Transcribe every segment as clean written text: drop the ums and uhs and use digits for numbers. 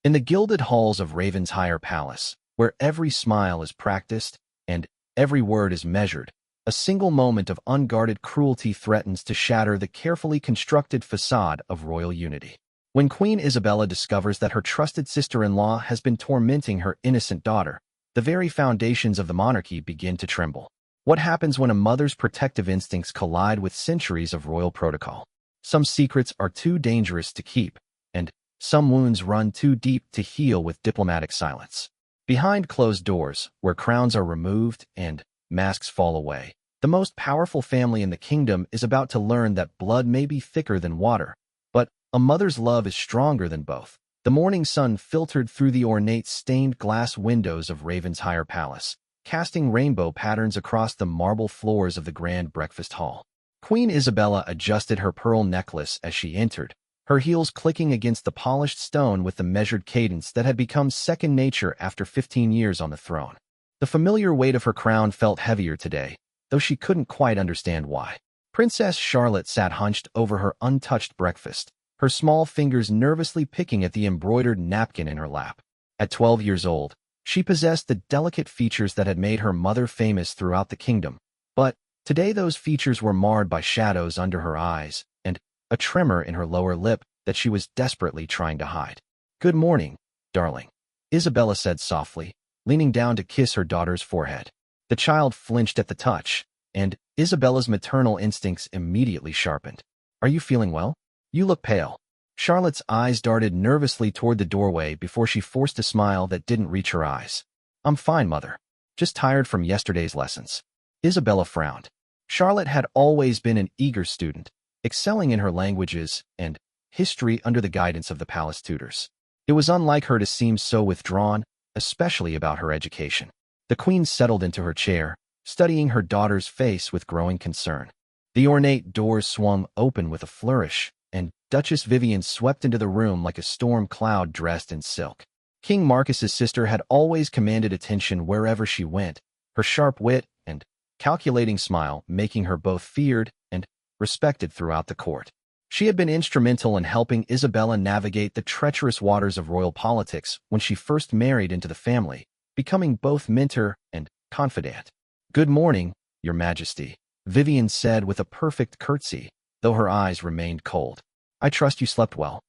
In the gilded halls of Raven's higher palace, where every smile is practiced and every word is measured, a single moment of unguarded cruelty threatens to shatter the carefully constructed facade of royal unity. When Queen Isabella discovers that her trusted sister-in-law has been tormenting her innocent daughter, the very foundations of the monarchy begin to tremble. What happens when a mother's protective instincts collide with centuries of royal protocol? Some secrets are too dangerous to keep, and some wounds run too deep to heal with diplomatic silence. Behind closed doors, where crowns are removed and masks fall away, the most powerful family in the kingdom is about to learn that blood may be thicker than water, but a mother's love is stronger than both. The morning sun filtered through the ornate stained glass windows of Raven's higher palace, casting rainbow patterns across the marble floors of the grand breakfast hall. Queen Isabella adjusted her pearl necklace as she entered, her heels clicking against the polished stone with the measured cadence that had become second nature after 15 years on the throne. The familiar weight of her crown felt heavier today, though she couldn't quite understand why. Princess Charlotte sat hunched over her untouched breakfast, her small fingers nervously picking at the embroidered napkin in her lap. At 12 years old, she possessed the delicate features that had made her mother famous throughout the kingdom, but today those features were marred by shadows under her eyes and a tremor in her lower lip that she was desperately trying to hide. "Good morning, darling," Isabella said softly, leaning down to kiss her daughter's forehead. The child flinched at the touch, and Isabella's maternal instincts immediately sharpened. "Are you feeling well? You look pale." Charlotte's eyes darted nervously toward the doorway before she forced a smile that didn't reach her eyes. "I'm fine, Mother. Just tired from yesterday's lessons." Isabella frowned. Charlotte had always been an eager student, excelling in her languages and history under the guidance of the palace tutors. It was unlike her to seem so withdrawn, especially about her education. The queen settled into her chair, studying her daughter's face with growing concern. The ornate doors swung open with a flourish, and Duchess Vivian swept into the room like a storm cloud dressed in silk. King Marcus's sister had always commanded attention wherever she went, her sharp wit and calculating smile making her both feared and respected throughout the court. She had been instrumental in helping Isabella navigate the treacherous waters of royal politics when she first married into the family, becoming both mentor and confidant. "Good morning, Your Majesty," Vivian said with a perfect curtsy, though her eyes remained cold. "I trust you slept well."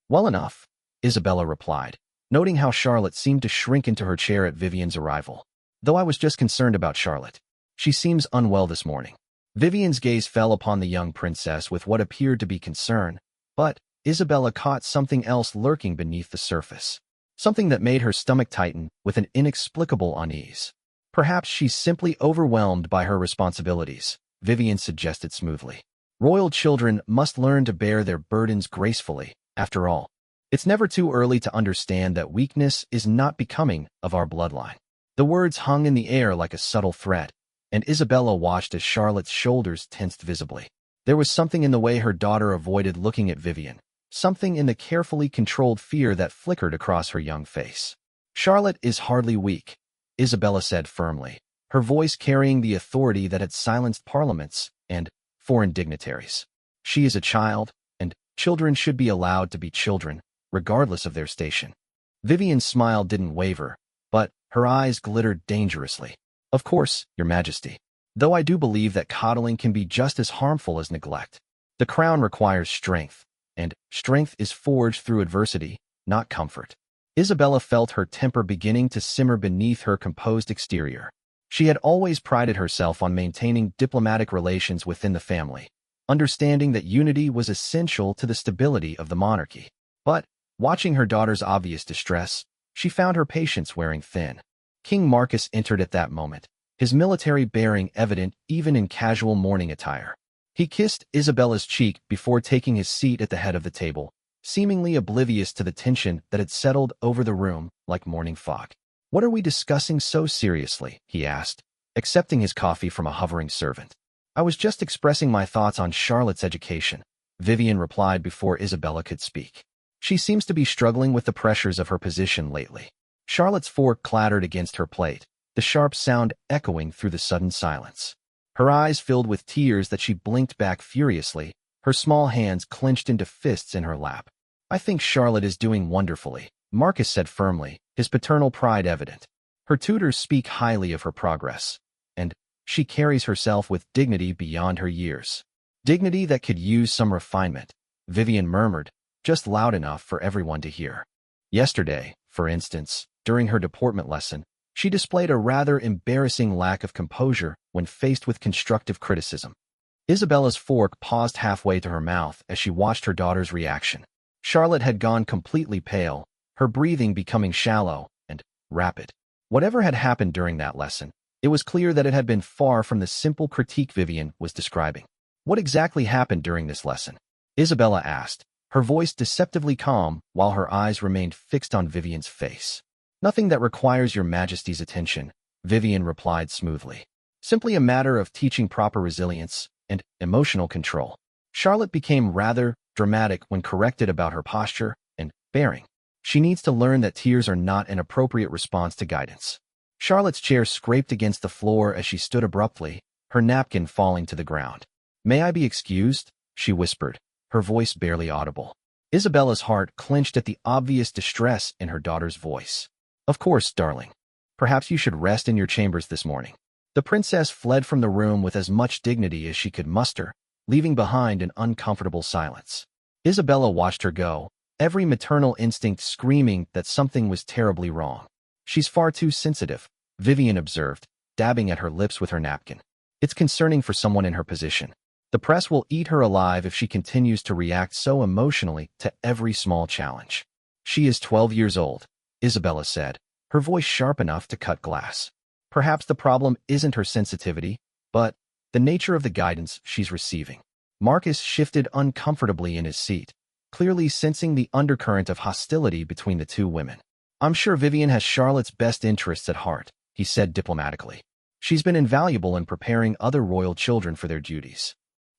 "Well enough," Isabella replied, noting how Charlotte seemed to shrink into her chair at Vivian's arrival. "Though I was just concerned about Charlotte. She seems unwell this morning." Vivian's gaze fell upon the young princess with what appeared to be concern, but Isabella caught something else lurking beneath the surface. Something that made her stomach tighten with an inexplicable unease. "Perhaps she's simply overwhelmed by her responsibilities," Vivian suggested smoothly. "Royal children must learn to bear their burdens gracefully, after all. It's never too early to understand that weakness is not becoming of our bloodline." The words hung in the air like a subtle threat, and Isabella watched as Charlotte's shoulders tensed visibly. There was something in the way her daughter avoided looking at Vivian, something in the carefully controlled fear that flickered across her young face. "Charlotte is hardly weak," Isabella said firmly, her voice carrying the authority that had silenced parliaments and foreign dignitaries. "She is a child, and children should be allowed to be children, regardless of their station." Vivian's smile didn't waver, but her eyes glittered dangerously. "Of course, Your Majesty. Though I do believe that coddling can be just as harmful as neglect. The crown requires strength, and strength is forged through adversity, not comfort." Isabella felt her temper beginning to simmer beneath her composed exterior. She had always prided herself on maintaining diplomatic relations within the family, understanding that unity was essential to the stability of the monarchy. But, watching her daughter's obvious distress, she found her patience wearing thin. King Marcus entered at that moment, his military bearing evident even in casual morning attire. He kissed Isabella's cheek before taking his seat at the head of the table, seemingly oblivious to the tension that had settled over the room like morning fog. "What are we discussing so seriously?" he asked, accepting his coffee from a hovering servant. "I was just expressing my thoughts on Charlotte's education," Vivian replied before Isabella could speak. "She seems to be struggling with the pressures of her position lately." Charlotte's fork clattered against her plate, the sharp sound echoing through the sudden silence. Her eyes filled with tears that she blinked back furiously, her small hands clenched into fists in her lap. "I think Charlotte is doing wonderfully," Marcus said firmly, his paternal pride evident. Her tutors speak highly of her progress, and she carries herself with dignity beyond her years. Dignity that could use some refinement, Vivian murmured, just loud enough for everyone to hear. Yesterday, for instance, during her deportment lesson, she displayed a rather embarrassing lack of composure when faced with constructive criticism. Isabella's fork paused halfway to her mouth as she watched her daughter's reaction. Charlotte had gone completely pale, her breathing becoming shallow and rapid. Whatever had happened during that lesson, it was clear that it had been far from the simple critique Vivian was describing. What exactly happened during this lesson? Isabella asked, her voice deceptively calm while her eyes remained fixed on Vivian's face. Nothing that requires your Majesty's attention, Vivian replied smoothly. Simply a matter of teaching proper resilience and emotional control. Charlotte became rather dramatic when corrected about her posture and bearing. She needs to learn that tears are not an appropriate response to guidance. Charlotte's chair scraped against the floor as she stood abruptly, her napkin falling to the ground. "May I be excused?" she whispered, her voice barely audible. Isabella's heart clenched at the obvious distress in her daughter's voice. "Of course, darling. Perhaps you should rest in your chambers this morning." The princess fled from the room with as much dignity as she could muster, leaving behind an uncomfortable silence. Isabella watched her go, every maternal instinct screaming that something was terribly wrong. "She's far too sensitive," Vivian observed, dabbing at her lips with her napkin. "It's concerning for someone in her position. The press will eat her alive if she continues to react so emotionally to every small challenge." "She is 12 years old," Isabella said, her voice sharp enough to cut glass. "Perhaps the problem isn't her sensitivity, but the nature of the guidance she's receiving." Marcus shifted uncomfortably in his seat, clearly sensing the undercurrent of hostility between the two women. "I'm sure Vivian has Charlotte's best interests at heart," he said diplomatically. "She's been invaluable in preparing other royal children for their duties."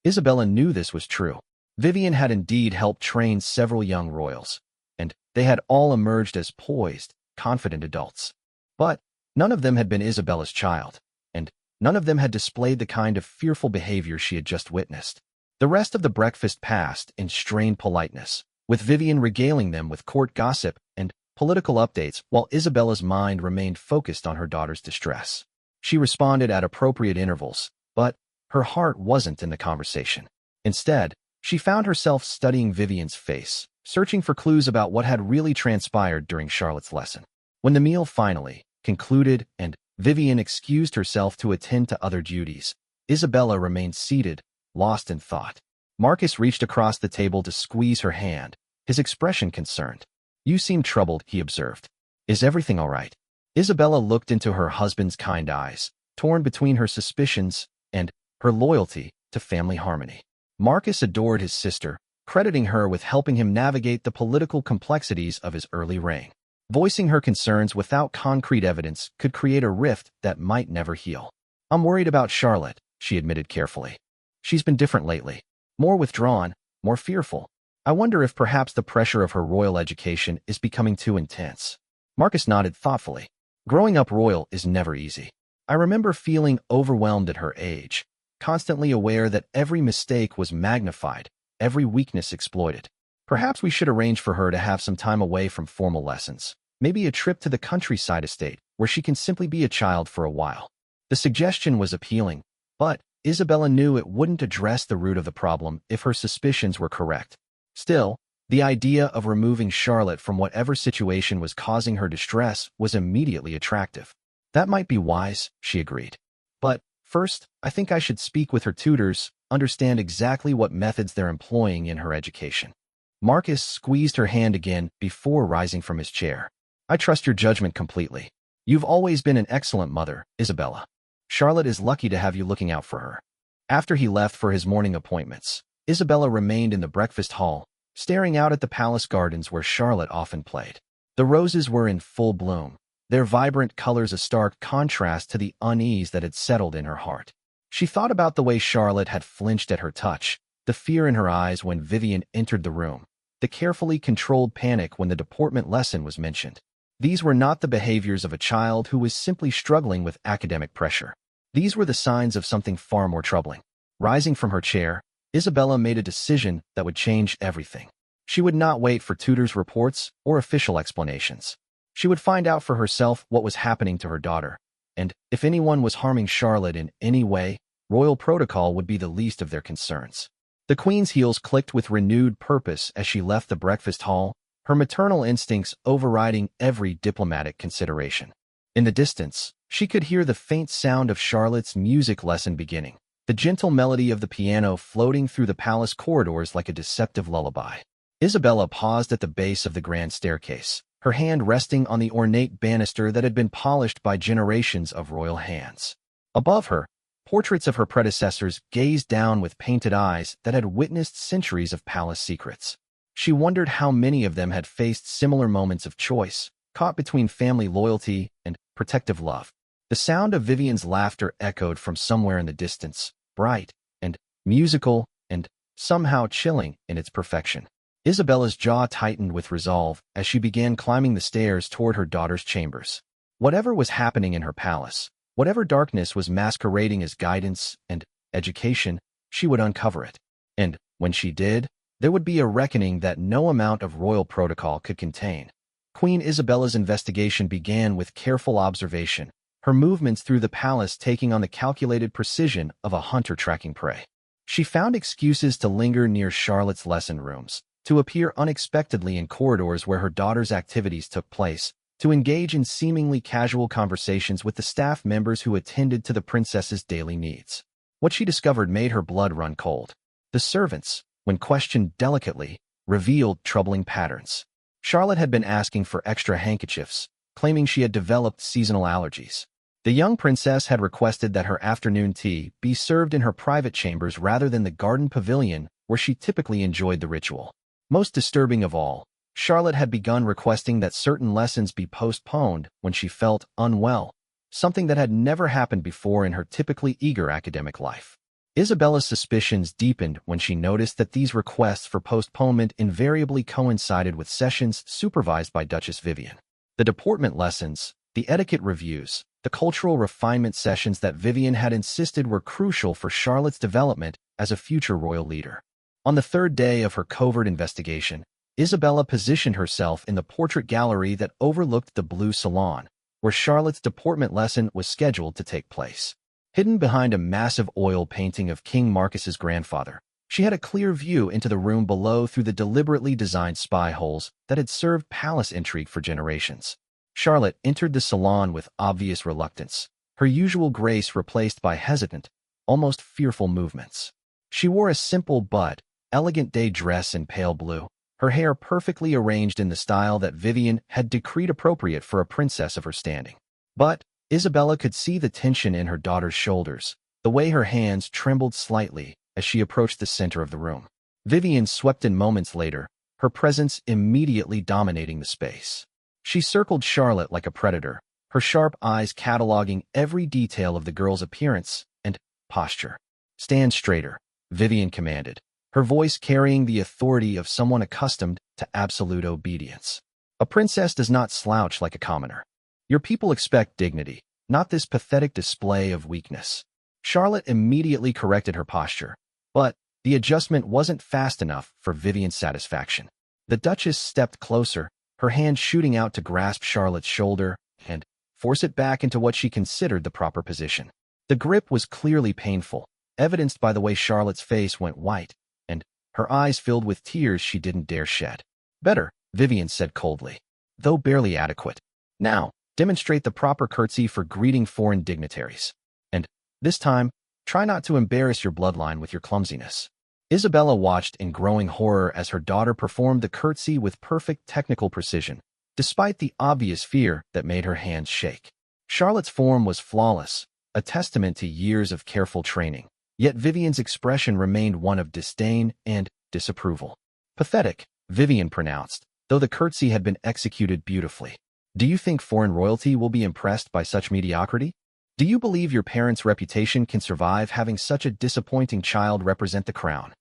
Isabella knew this was true. Vivian had indeed helped train several young royals, and they had all emerged as poised, confident adults. But none of them had been Isabella's child, and none of them had displayed the kind of fearful behavior she had just witnessed. The rest of the breakfast passed in strained politeness, with Vivian regaling them with court gossip and political updates while Isabella's mind remained focused on her daughter's distress. She responded at appropriate intervals, but her heart wasn't in the conversation. Instead, she found herself studying Vivian's face, searching for clues about what had really transpired during Charlotte's lesson. When the meal finally concluded and Vivian excused herself to attend to other duties, Isabella remained seated, lost in thought. Marcus reached across the table to squeeze her hand, his expression concerned. "You seem troubled," he observed. "Is everything all right?" Isabella looked into her husband's kind eyes, torn between her suspicions and her loyalty to family harmony. Marcus adored his sister, crediting her with helping him navigate the political complexities of his early reign. Voicing her concerns without concrete evidence could create a rift that might never heal. "I'm worried about Charlotte," she admitted carefully. "She's been different lately. More withdrawn, more fearful. I wonder if perhaps the pressure of her royal education is becoming too intense." Marcus nodded thoughtfully. "Growing up royal is never easy. I remember feeling overwhelmed at her age, constantly aware that every mistake was magnified, every weakness exploited. Perhaps we should arrange for her to have some time away from formal lessons, maybe a trip to the countryside estate where she can simply be a child for a while." The suggestion was appealing, but Isabella knew it wouldn't address the root of the problem if her suspicions were correct. Still, the idea of removing Charlotte from whatever situation was causing her distress was immediately attractive. "That might be wise," she agreed. "But first, I think I should speak with her tutors, understand exactly what methods they're employing in her education." Marcus squeezed her hand again before rising from his chair. "I trust your judgment completely. You've always been an excellent mother, Isabella. Charlotte is lucky to have you looking out for her." After he left for his morning appointments, Isabella remained in the breakfast hall, staring out at the palace gardens where Charlotte often played. The roses were in full bloom, their vibrant colors a stark contrast to the unease that had settled in her heart. She thought about the way Charlotte had flinched at her touch, the fear in her eyes when Vivian entered the room, the carefully controlled panic when the deportment lesson was mentioned. These were not the behaviors of a child who was simply struggling with academic pressure. These were the signs of something far more troubling. Rising from her chair, Isabella made a decision that would change everything. She would not wait for tutors' reports or official explanations. She would find out for herself what was happening to her daughter, and if anyone was harming Charlotte in any way, royal protocol would be the least of their concerns. The queen's heels clicked with renewed purpose as she left the breakfast hall, her maternal instincts overriding every diplomatic consideration. In the distance, she could hear the faint sound of Charlotte's music lesson beginning, the gentle melody of the piano floating through the palace corridors like a deceptive lullaby. Isabella paused at the base of the grand staircase, her hand resting on the ornate banister that had been polished by generations of royal hands. Above her, portraits of her predecessors gazed down with painted eyes that had witnessed centuries of palace secrets. She wondered how many of them had faced similar moments of choice, caught between family loyalty and protective love. The sound of Vivian's laughter echoed from somewhere in the distance, bright and musical and somehow chilling in its perfection. Isabella's jaw tightened with resolve as she began climbing the stairs toward her daughter's chambers. Whatever was happening in her palace, whatever darkness was masquerading as guidance and education, she would uncover it. And when she did, there would be a reckoning that no amount of royal protocol could contain. Queen Isabella's investigation began with careful observation, her movements through the palace taking on the calculated precision of a hunter tracking prey. She found excuses to linger near Charlotte's lesson rooms, to appear unexpectedly in corridors where her daughter's activities took place, to engage in seemingly casual conversations with the staff members who attended to the princess's daily needs. What she discovered made her blood run cold. The servants, when questioned delicately, revealed troubling patterns. Charlotte had been asking for extra handkerchiefs, claiming she had developed seasonal allergies. The young princess had requested that her afternoon tea be served in her private chambers rather than the garden pavilion where she typically enjoyed the ritual. Most disturbing of all, Charlotte had begun requesting that certain lessons be postponed when she felt unwell, something that had never happened before in her typically eager academic life. Isabella's suspicions deepened when she noticed that these requests for postponement invariably coincided with sessions supervised by Duchess Vivian. The deportment lessons, the etiquette reviews, the cultural refinement sessions that Vivian had insisted were crucial for Charlotte's development as a future royal leader. On the third day of her covert investigation, Isabella positioned herself in the portrait gallery that overlooked the blue salon, where Charlotte's deportment lesson was scheduled to take place. Hidden behind a massive oil painting of King Marcus's grandfather, she had a clear view into the room below through the deliberately designed spy holes that had served palace intrigue for generations. Charlotte entered the salon with obvious reluctance, her usual grace replaced by hesitant, almost fearful movements. She wore a simple but elegant day dress in pale blue, her hair perfectly arranged in the style that Vivian had decreed appropriate for a princess of her standing. But Isabella could see the tension in her daughter's shoulders, the way her hands trembled slightly as she approached the center of the room. Vivian swept in moments later, her presence immediately dominating the space. She circled Charlotte like a predator, her sharp eyes cataloging every detail of the girl's appearance and posture. "Stand straighter," Vivian commanded, her voice carrying the authority of someone accustomed to absolute obedience. "A princess does not slouch like a commoner. Your people expect dignity, not this pathetic display of weakness." Charlotte immediately corrected her posture, but the adjustment wasn't fast enough for Vivian's satisfaction. The Duchess stepped closer, her hand shooting out to grasp Charlotte's shoulder and force it back into what she considered the proper position. The grip was clearly painful, evidenced by the way Charlotte's face went white, and her eyes filled with tears she didn't dare shed. "Better," Vivian said coldly, though barely adequate. "Now, demonstrate the proper curtsy for greeting foreign dignitaries. And, this time, try not to embarrass your bloodline with your clumsiness." Isabella watched in growing horror as her daughter performed the curtsy with perfect technical precision, despite the obvious fear that made her hands shake. Charlotte's form was flawless, a testament to years of careful training, yet Vivian's expression remained one of disdain and disapproval. "Pathetic," Vivian pronounced, though the curtsy had been executed beautifully. "Do you think foreign royalty will be impressed by such mediocrity? Do you believe your parents' reputation can survive having such a disappointing child represent the crown?"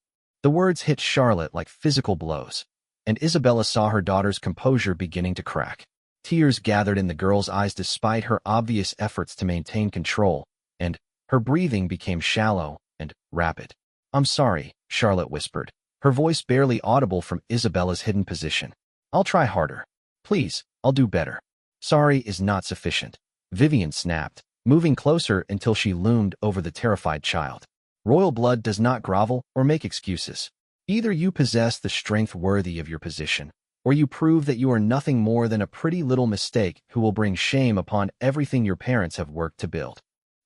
The words hit Charlotte like physical blows, and Isabella saw her daughter's composure beginning to crack. Tears gathered in the girl's eyes despite her obvious efforts to maintain control, and her breathing became shallow and rapid. "I'm sorry," Charlotte whispered, her voice barely audible from Isabella's hidden position. I'll try harder. Please, I'll do better. Sorry is not sufficient. Vivian snapped, moving closer until she loomed over the terrified child. Royal blood does not grovel or make excuses. Either you possess the strength worthy of your position, or you prove that you are nothing more than a pretty little mistake who will bring shame upon everything your parents have worked to build.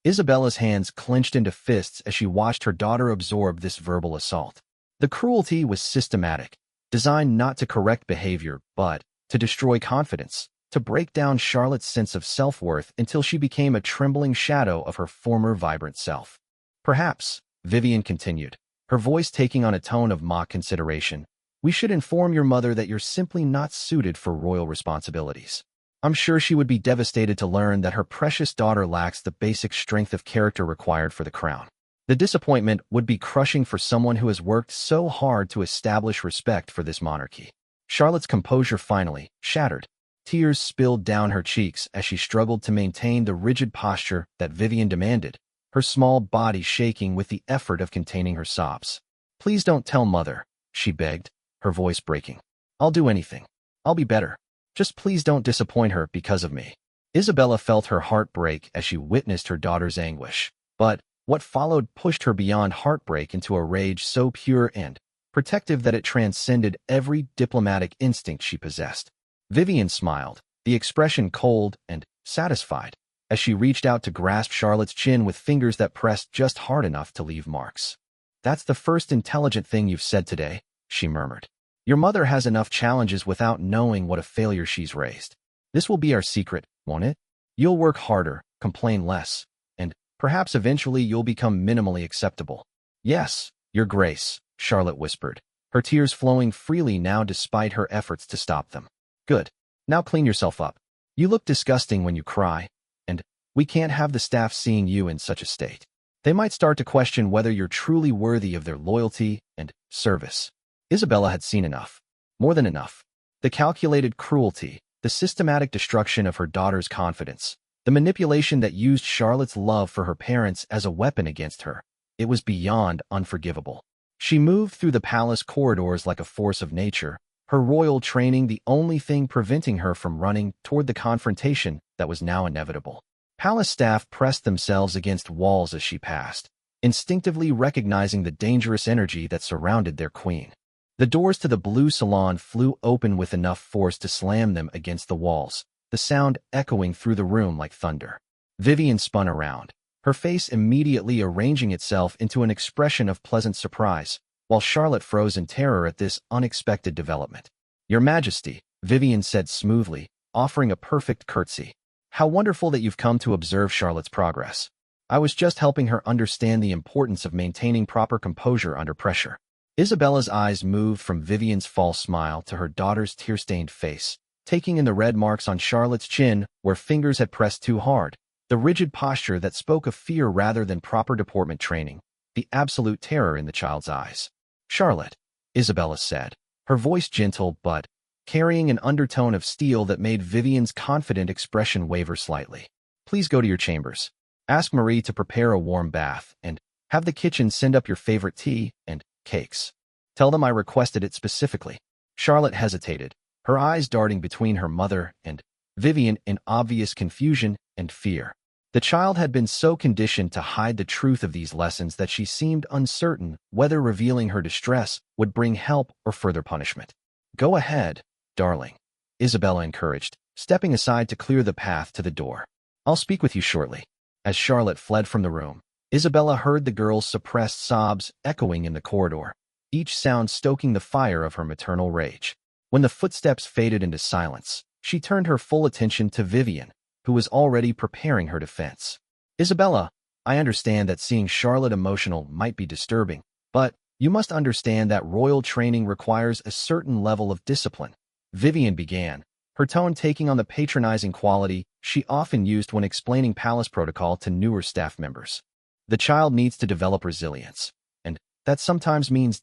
Isabella's hands clenched into fists as she watched her daughter absorb this verbal assault. The cruelty was systematic, designed not to correct behavior, but to destroy confidence, to break down Charlotte's sense of self-worth until she became a trembling shadow of her former vibrant self. Perhaps, Vivian continued, her voice taking on a tone of mock consideration, we should inform your mother that you're simply not suited for royal responsibilities. I'm sure she would be devastated to learn that her precious daughter lacks the basic strength of character required for the crown. The disappointment would be crushing for someone who has worked so hard to establish respect for this monarchy. Charlotte's composure finally shattered. Tears spilled down her cheeks as she struggled to maintain the rigid posture that Vivian demanded, her small body shaking with the effort of containing her sobs. Please don't tell Mother, she begged, her voice breaking. I'll do anything. I'll be better. Just please don't disappoint her because of me. Isabella felt her heart break as she witnessed her daughter's anguish, but what followed pushed her beyond heartbreak into a rage so pure and protective that it transcended every diplomatic instinct she possessed. Vivian smiled, the expression cold and satisfied, as she reached out to grasp Charlotte's chin with fingers that pressed just hard enough to leave marks. That's the first intelligent thing you've said today, she murmured. Your mother has enough challenges without knowing what a failure she's raised. This will be our secret, won't it? You'll work harder, complain less, and perhaps eventually you'll become minimally acceptable. Yes, Your Grace, Charlotte whispered, her tears flowing freely now despite her efforts to stop them. Good. Now clean yourself up. You look disgusting when you cry, and we can't have the staff seeing you in such a state. They might start to question whether you're truly worthy of their loyalty and service. Isabella had seen enough. More than enough. The calculated cruelty, the systematic destruction of her daughter's confidence, the manipulation that used Charlotte's love for her parents as a weapon against her. It was beyond unforgivable. She moved through the palace corridors like a force of nature, her royal training the only thing preventing her from running toward the confrontation that was now inevitable. Palace staff pressed themselves against walls as she passed, instinctively recognizing the dangerous energy that surrounded their queen. The doors to the blue salon flew open with enough force to slam them against the walls, the sound echoing through the room like thunder. Vivian spun around, her face immediately arranging itself into an expression of pleasant surprise, while Charlotte froze in terror at this unexpected development. Your Majesty, Vivian said smoothly, offering a perfect curtsy. How wonderful that you've come to observe Charlotte's progress. I was just helping her understand the importance of maintaining proper composure under pressure. Isabella's eyes moved from Vivian's false smile to her daughter's tear-stained face, taking in the red marks on Charlotte's chin where fingers had pressed too hard, the rigid posture that spoke of fear rather than proper deportment training, the absolute terror in the child's eyes. Charlotte, Isabella said, her voice gentle but carrying an undertone of steel that made Vivian's confident expression waver slightly. Please go to your chambers. Ask Marie to prepare a warm bath and have the kitchen send up your favorite tea and cakes. Tell them I requested it specifically. Charlotte hesitated, her eyes darting between her mother and Vivian in obvious confusion and fear. The child had been so conditioned to hide the truth of these lessons that she seemed uncertain whether revealing her distress would bring help or further punishment. Go ahead, darling, Isabella encouraged, stepping aside to clear the path to the door. I'll speak with you shortly. As Charlotte fled from the room, Isabella heard the girl's suppressed sobs echoing in the corridor, each sound stoking the fire of her maternal rage. When the footsteps faded into silence, she turned her full attention to Vivian, who was already preparing her defense. Isabella, I understand that seeing Charlotte emotional might be disturbing, but you must understand that royal training requires a certain level of discipline. Vivian began, her tone taking on the patronizing quality she often used when explaining palace protocol to newer staff members. The child needs to develop resilience, and that sometimes means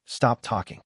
stop talking.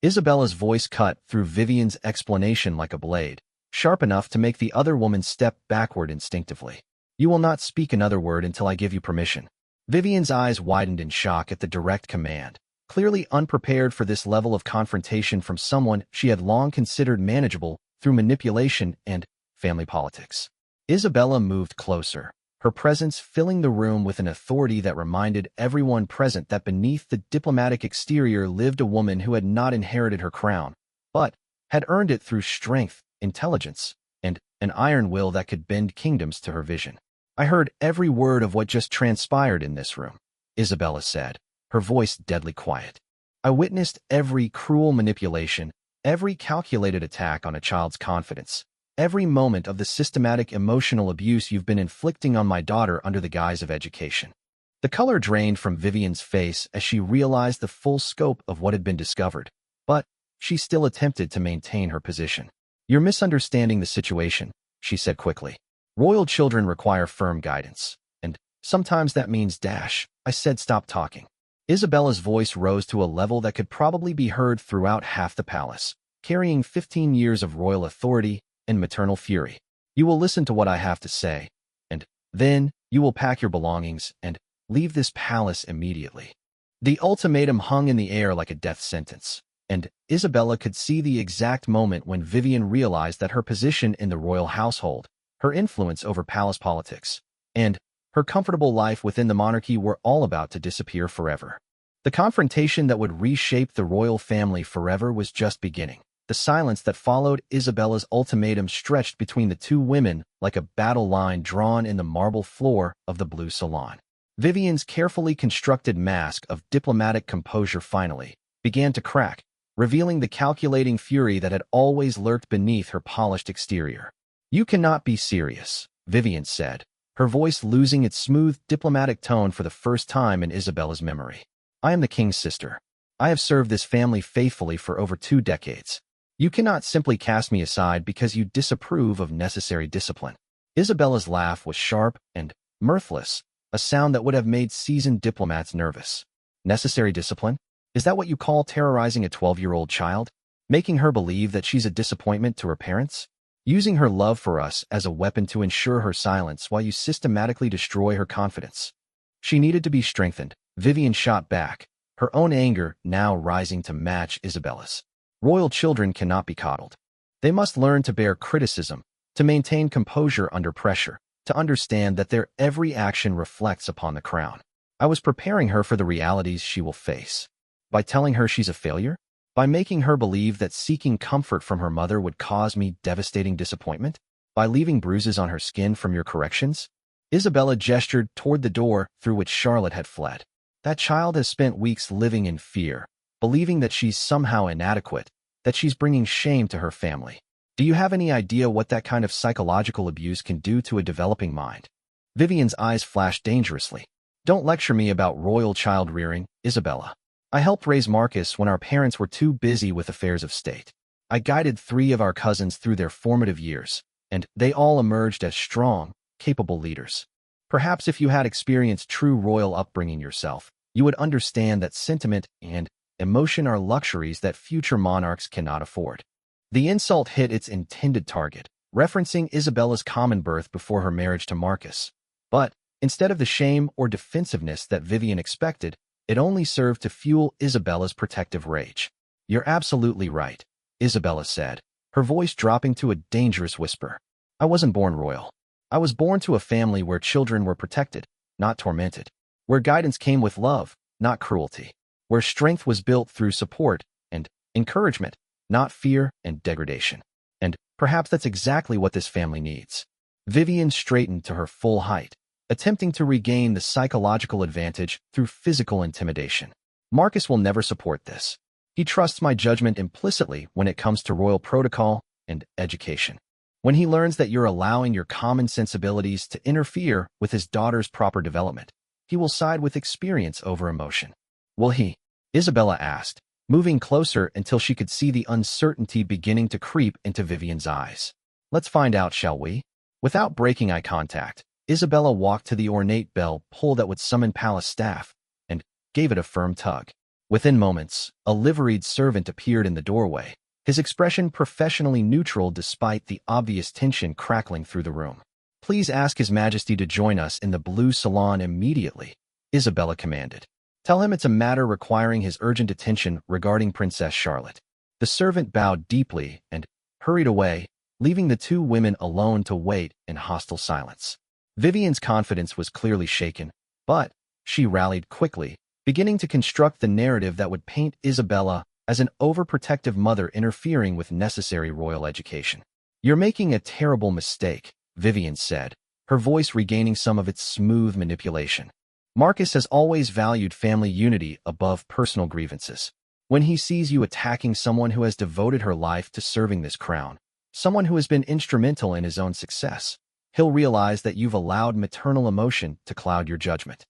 Isabella's voice cut through Vivian's explanation like a blade, sharp enough to make the other woman step backward instinctively. You will not speak another word until I give you permission. Vivian's eyes widened in shock at the direct command, clearly unprepared for this level of confrontation from someone she had long considered manageable through manipulation and family politics. Isabella moved closer, her presence filling the room with an authority that reminded everyone present that beneath the diplomatic exterior lived a woman who had not inherited her crown, but had earned it through strength, intelligence, and an iron will that could bend kingdoms to her vision. "I heard every word of what just transpired in this room," Isabella said, her voice deadly quiet. "I witnessed every cruel manipulation, every calculated attack on a child's confidence, every moment of the systematic emotional abuse you've been inflicting on my daughter under the guise of education." The color drained from Vivian's face as she realized the full scope of what had been discovered, but she still attempted to maintain her position. "You're misunderstanding the situation," she said quickly. "Royal children require firm guidance, and sometimes that means dash. I said stop talking." Isabella's voice rose to a level that could probably be heard throughout half the palace, carrying 15 years of royal authority and maternal fury. "You will listen to what I have to say, and then you will pack your belongings and leave this palace immediately." The ultimatum hung in the air like a death sentence, and Isabella could see the exact moment when Vivian realized that her position in the royal household, her influence over palace politics, and her comfortable life within the monarchy were all about to disappear forever. The confrontation that would reshape the royal family forever was just beginning. The silence that followed Isabella's ultimatum stretched between the two women like a battle line drawn in the marble floor of the blue salon. Vivian's carefully constructed mask of diplomatic composure finally began to crack, revealing the calculating fury that had always lurked beneath her polished exterior. "You cannot be serious," Vivian said, her voice losing its smooth diplomatic tone for the first time in Isabella's memory. "I am the king's sister. I have served this family faithfully for over 2 decades. You cannot simply cast me aside because you disapprove of necessary discipline." Isabella's laugh was sharp and mirthless, a sound that would have made seasoned diplomats nervous. "Necessary discipline? Is that what you call terrorizing a 12-year-old child? Making her believe that she's a disappointment to her parents? Using her love for us as a weapon to ensure her silence while you systematically destroy her confidence?" "She needed to be strengthened," Vivian shot back, her own anger now rising to match Isabella's. "Royal children cannot be coddled. They must learn to bear criticism, to maintain composure under pressure, to understand that their every action reflects upon the crown." I was preparing her for the realities she will face. By telling her she's a failure? By making her believe that seeking comfort from her mother would cause me devastating disappointment? By leaving bruises on her skin from your corrections? Isabella gestured toward the door through which Charlotte had fled. "That child has spent weeks living in fear, believing that she's somehow inadequate, that she's bringing shame to her family. Do you have any idea what that kind of psychological abuse can do to a developing mind?" Vivian's eyes flashed dangerously. "Don't lecture me about royal child rearing, Isabella. I helped raise Marcus when our parents were too busy with affairs of state. I guided 3 of our cousins through their formative years, and they all emerged as strong, capable leaders. Perhaps if you had experienced true royal upbringing yourself, you would understand that sentiment and emotion are luxuries that future monarchs cannot afford." The insult hit its intended target, referencing Isabella's common birth before her marriage to Marcus. But instead of the shame or defensiveness that Vivian expected, it only served to fuel Isabella's protective rage. "You're absolutely right," Isabella said, her voice dropping to a dangerous whisper. "I wasn't born royal. I was born to a family where children were protected, not tormented, where guidance came with love, not cruelty, where strength was built through support and encouragement, not fear and degradation. And perhaps that's exactly what this family needs." Vivian straightened to her full height, attempting to regain the psychological advantage through physical intimidation. "Marcus will never support this. He trusts my judgment implicitly when it comes to royal protocol and education. When he learns that you're allowing your common sensibilities to interfere with his daughter's proper development, he will side with experience over emotion." "Will he?" Isabella asked, moving closer until she could see the uncertainty beginning to creep into Vivian's eyes. "Let's find out, shall we?" Without breaking eye contact, Isabella walked to the ornate bell pull that would summon palace staff and gave it a firm tug. Within moments, a liveried servant appeared in the doorway, his expression professionally neutral despite the obvious tension crackling through the room. "Please ask His Majesty to join us in the blue salon immediately," Isabella commanded. Tell him it's a matter requiring his urgent attention regarding Princess Charlotte. The servant bowed deeply and hurried away, leaving the two women alone to wait in hostile silence. Vivian's confidence was clearly shaken, but she rallied quickly, beginning to construct the narrative that would paint Isabella as an overprotective mother interfering with necessary royal education. "You're making a terrible mistake," Vivian said, her voice regaining some of its smooth manipulation. "Marcus has always valued family unity above personal grievances. When he sees you attacking someone who has devoted her life to serving this crown, someone who has been instrumental in his own success, he'll realize that you've allowed maternal emotion to cloud your judgment."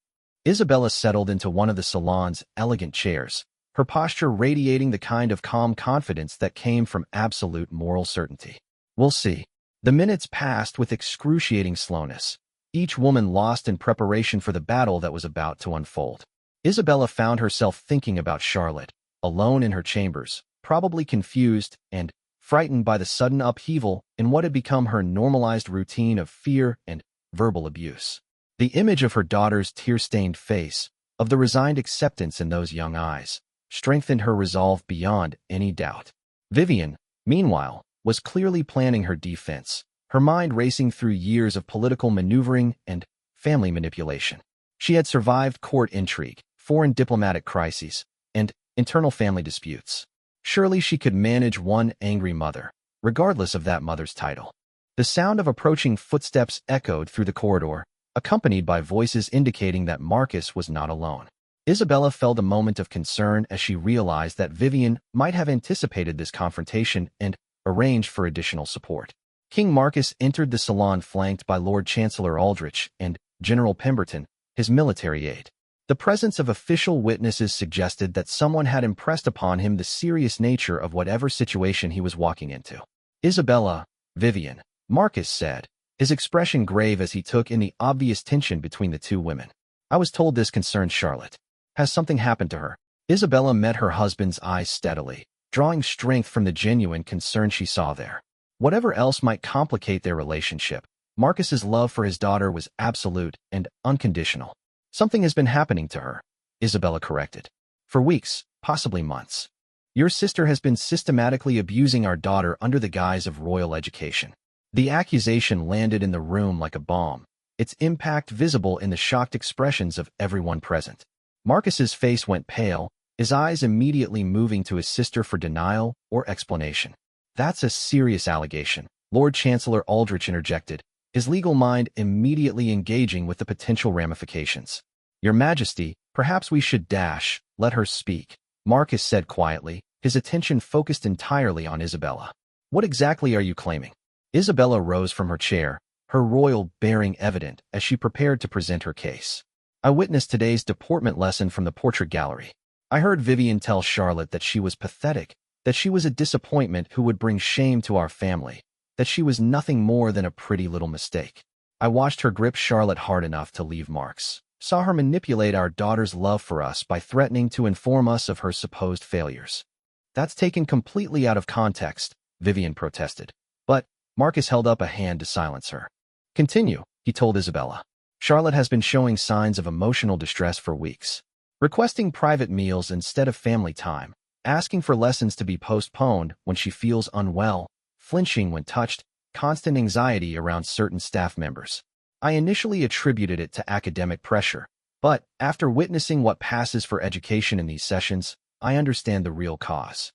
Isabella settled into one of the salon's elegant chairs, her posture radiating the kind of calm confidence that came from absolute moral certainty. "We'll see." The minutes passed with excruciating slowness, each woman lost in preparation for the battle that was about to unfold. Isabella found herself thinking about Charlotte, alone in her chambers, probably confused and frightened by the sudden upheaval in what had become her normalized routine of fear and verbal abuse. The image of her daughter's tear-stained face, of the resigned acceptance in those young eyes, strengthened her resolve beyond any doubt. Vivian, meanwhile, was clearly planning her defense, her mind racing through years of political maneuvering and family manipulation. She had survived court intrigue, foreign diplomatic crises, and internal family disputes. Surely she could manage one angry mother, regardless of that mother's title. The sound of approaching footsteps echoed through the corridor, accompanied by voices indicating that Marcus was not alone. Isabella felt a moment of concern as she realized that Vivian might have anticipated this confrontation and arranged for additional support. King Marcus entered the salon flanked by Lord Chancellor Aldrich and General Pemberton, his military aide. The presence of official witnesses suggested that someone had impressed upon him the serious nature of whatever situation he was walking into. "Isabella, Vivian," Marcus said, his expression grave as he took in the obvious tension between the two women. "I was told this concerns Charlotte. Has something happened to her?" Isabella met her husband's eyes steadily, drawing strength from the genuine concern she saw there. Whatever else might complicate their relationship, Marcus's love for his daughter was absolute and unconditional. "Something has been happening to her," Isabella corrected. "For weeks, possibly months. Your sister has been systematically abusing our daughter under the guise of royal education." The accusation landed in the room like a bomb, its impact visible in the shocked expressions of everyone present. Marcus's face went pale, his eyes immediately moving to his sister for denial or explanation. "That's a serious allegation," Lord Chancellor Aldrich interjected, his legal mind immediately engaging with the potential ramifications. "Your Majesty, perhaps we should let her speak," Marcus said quietly, his attention focused entirely on Isabella. "What exactly are you claiming?" Isabella rose from her chair, her royal bearing evident as she prepared to present her case. "I witnessed today's deportment lesson from the portrait gallery. I heard Vivian tell Charlotte that she was pathetic, that she was a disappointment who would bring shame to our family, that she was nothing more than a pretty little mistake. I watched her grip Charlotte hard enough to leave marks, saw her manipulate our daughter's love for us by threatening to inform us of her supposed failures." "That's taken completely out of context," Vivian protested. But Marcus held up a hand to silence her. "Continue," he told Isabella. "Charlotte has been showing signs of emotional distress for weeks, requesting private meals instead of family time, asking for lessons to be postponed when she feels unwell, flinching when touched, constant anxiety around certain staff members. I initially attributed it to academic pressure, but after witnessing what passes for education in these sessions, I understand the real cause."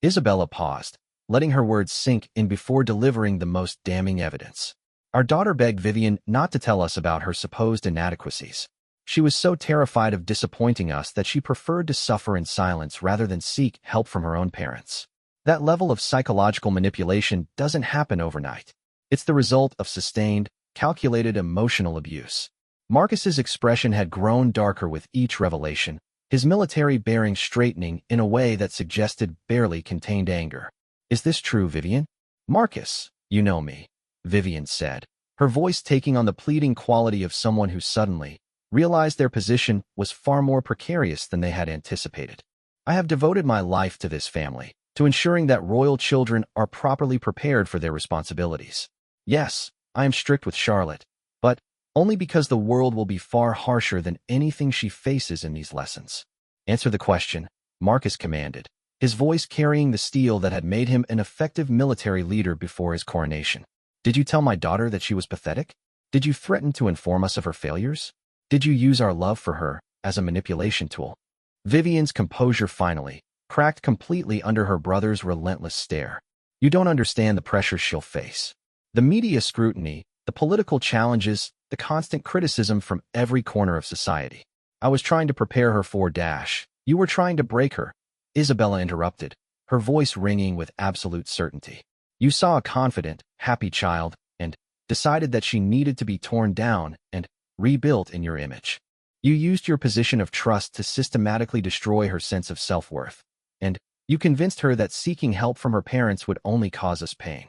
Isabella paused, letting her words sink in before delivering the most damning evidence. "Our daughter begged Vivian not to tell us about her supposed inadequacies. She was so terrified of disappointing us that she preferred to suffer in silence rather than seek help from her own parents. That level of psychological manipulation doesn't happen overnight. It's the result of sustained, calculated emotional abuse." Marcus's expression had grown darker with each revelation, his military bearing straightening in a way that suggested barely contained anger. "Is this true, Vivian?" "Marcus, you know me," Vivian said, her voice taking on the pleading quality of someone who suddenly realized their position was far more precarious than they had anticipated. "I have devoted my life to this family, to ensuring that royal children are properly prepared for their responsibilities. Yes, I am strict with Charlotte, but only because the world will be far harsher than anything she faces in these lessons. Answer the question, Marcus commanded, his voice carrying the steel that had made him an effective military leader before his coronation. Did you tell my daughter that she was pathetic? Did you threaten to inform us of her failures? Did you use our love for her as a manipulation tool? Vivian's composure finally cracked completely under her brother's relentless stare. You don't understand the pressure she'll face. The media scrutiny, the political challenges, the constant criticism from every corner of society. I was trying to prepare her for dash. You were trying to break her. Isabella interrupted, her voice ringing with absolute certainty. You saw a confident, happy child and decided that she needed to be torn down and rebuilt in your image. You used your position of trust to systematically destroy her sense of self-worth, and you convinced her that seeking help from her parents would only cause us pain.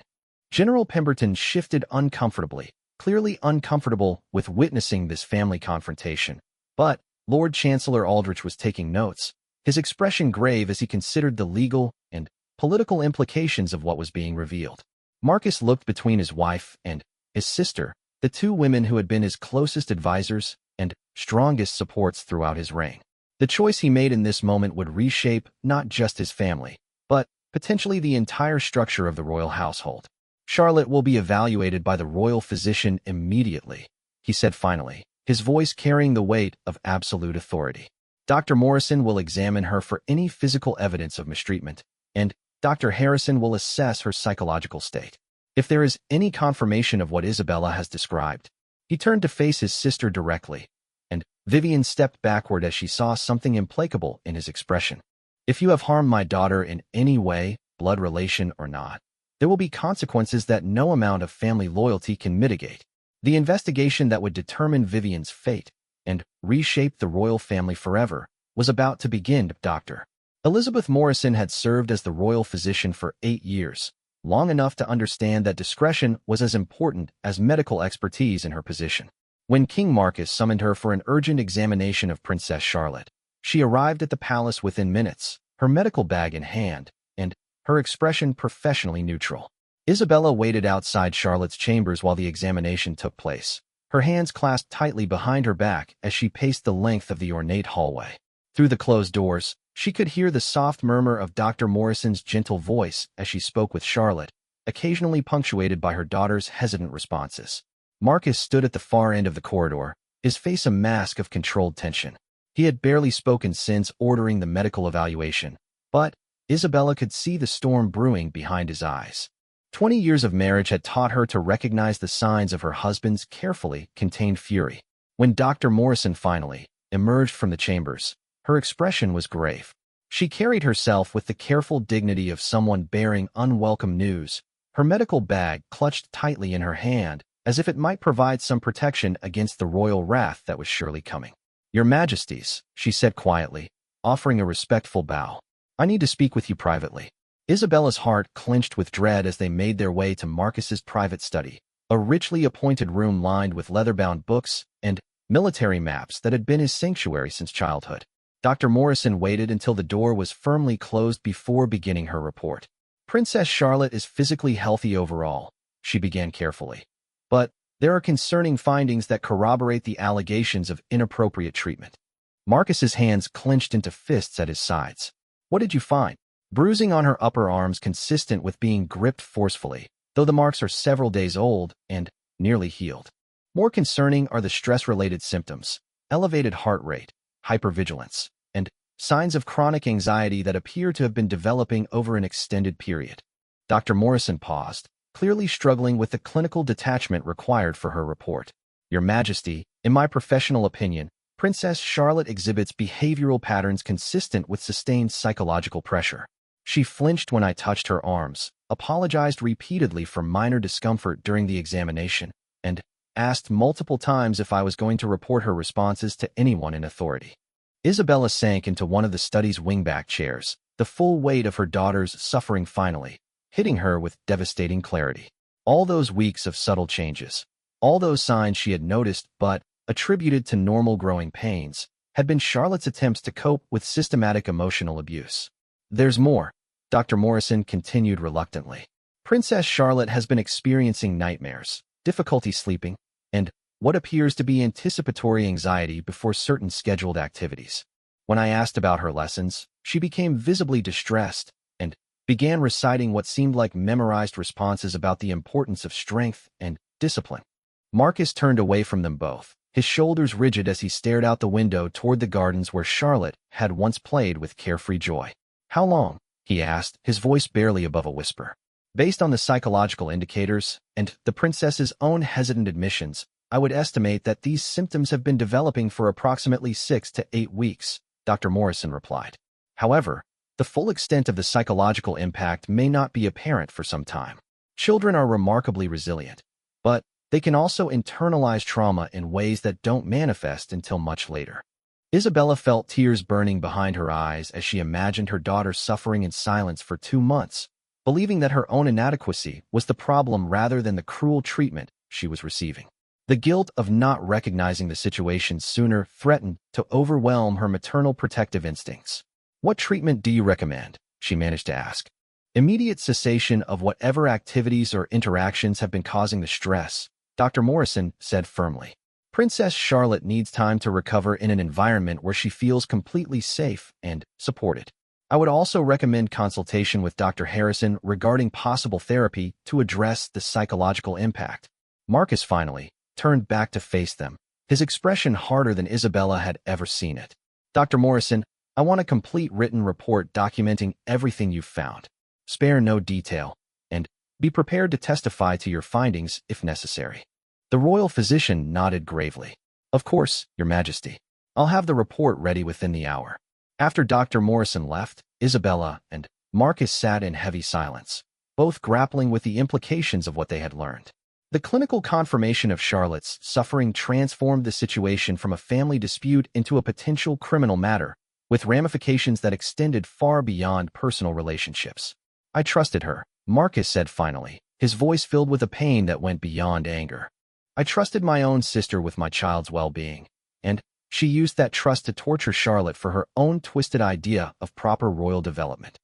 General Pemberton shifted uncomfortably, clearly uncomfortable with witnessing this family confrontation, but Lord Chancellor Aldrich was taking notes, his expression grave as he considered the legal and political implications of what was being revealed. Marcus looked between his wife and his sister, the two women who had been his closest advisors and strongest supports throughout his reign. The choice he made in this moment would reshape not just his family, but potentially the entire structure of the royal household. Charlotte will be evaluated by the royal physician immediately, he said finally, his voice carrying the weight of absolute authority. Dr. Morrison will examine her for any physical evidence of mistreatment, and Dr. Harrison will assess her psychological state. If there is any confirmation of what Isabella has described, he turned to face his sister directly, and Vivian stepped backward as she saw something implacable in his expression. If you have harmed my daughter in any way, blood relation or not, there will be consequences that no amount of family loyalty can mitigate. The investigation that would determine Vivian's fate and reshape the royal family forever was about to begin. Dr. Elizabeth Morrison had served as the royal physician for 8 years, long enough to understand that discretion was as important as medical expertise in her position. When King Marcus summoned her for an urgent examination of Princess Charlotte, she arrived at the palace within minutes, her medical bag in hand, and her expression professionally neutral. Isabella waited outside Charlotte's chambers while the examination took place, her hands clasped tightly behind her back as she paced the length of the ornate hallway. Through the closed doors, she could hear the soft murmur of Dr. Morrison's gentle voice as she spoke with Charlotte, occasionally punctuated by her daughter's hesitant responses. Marcus stood at the far end of the corridor, his face a mask of controlled tension. He had barely spoken since ordering the medical evaluation, but Isabella could see the storm brewing behind his eyes. 20 years of marriage had taught her to recognize the signs of her husband's carefully contained fury. When Dr. Morrison finally emerged from the chambers, her expression was grave. She carried herself with the careful dignity of someone bearing unwelcome news, her medical bag clutched tightly in her hand, as if it might provide some protection against the royal wrath that was surely coming. Your Majesties, she said quietly, offering a respectful bow. I need to speak with you privately. Isabella's heart clenched with dread as they made their way to Marcus's private study, a richly appointed room lined with leather-bound books and military maps that had been his sanctuary since childhood. Dr. Morrison waited until the door was firmly closed before beginning her report. Princess Charlotte is physically healthy overall, she began carefully. But there are concerning findings that corroborate the allegations of inappropriate treatment. Marcus's hands clenched into fists at his sides. What did you find? Bruising on her upper arms consistent with being gripped forcefully, though the marks are several days old and nearly healed. More concerning are the stress-related symptoms, elevated heart rate, hypervigilance, and signs of chronic anxiety that appear to have been developing over an extended period. Dr. Morrison paused, clearly struggling with the clinical detachment required for her report. Your Majesty, in my professional opinion, Princess Charlotte exhibits behavioral patterns consistent with sustained psychological pressure. She flinched when I touched her arms, apologized repeatedly for minor discomfort during the examination, and asked multiple times if I was going to report her responses to anyone in authority. Isabella sank into one of the study's wingback chairs, the full weight of her daughter's suffering finally, hitting her with devastating clarity. All those weeks of subtle changes, all those signs she had noticed but attributed to normal growing pains, had been Charlotte's attempts to cope with systematic emotional abuse. There's more, Dr. Morrison continued reluctantly. Princess Charlotte has been experiencing nightmares, difficulty sleeping, and what appears to be anticipatory anxiety before certain scheduled activities. When I asked about her lessons, she became visibly distressed and began reciting what seemed like memorized responses about the importance of strength and discipline. Marcus turned away from them both, his shoulders rigid as he stared out the window toward the gardens where Charlotte had once played with carefree joy. "How long?" he asked, his voice barely above a whisper. "Based on the psychological indicators and the princess's own hesitant admissions, I would estimate that these symptoms have been developing for approximately 6 to 8 weeks, Dr. Morrison replied. However, the full extent of the psychological impact may not be apparent for some time. Children are remarkably resilient, but they can also internalize trauma in ways that don't manifest until much later." Isabella felt tears burning behind her eyes as she imagined her daughter suffering in silence for 2 months, believing that her own inadequacy was the problem rather than the cruel treatment she was receiving. The guilt of not recognizing the situation sooner threatened to overwhelm her maternal protective instincts. "What treatment do you recommend?" she managed to ask. "Immediate cessation of whatever activities or interactions have been causing the stress," Dr. Morrison said firmly. "Princess Charlotte needs time to recover in an environment where she feels completely safe and supported. I would also recommend consultation with Dr. Harrison regarding possible therapy to address the psychological impact." Marcus finally turned back to face them, his expression harder than Isabella had ever seen it. "Dr. Morrison, I want a complete written report documenting everything you've found. Spare no detail, and be prepared to testify to your findings if necessary." The royal physician nodded gravely. "Of course, Your Majesty. I'll have the report ready within the hour." After Dr. Morrison left, Isabella and Marcus sat in heavy silence, both grappling with the implications of what they had learned. The clinical confirmation of Charlotte's suffering transformed the situation from a family dispute into a potential criminal matter, with ramifications that extended far beyond personal relationships. "I trusted her," Marcus said finally, his voice filled with a pain that went beyond anger. "I trusted my own sister with my child's well-being, and she used that trust to torture Charlotte for her own twisted idea of proper royal development."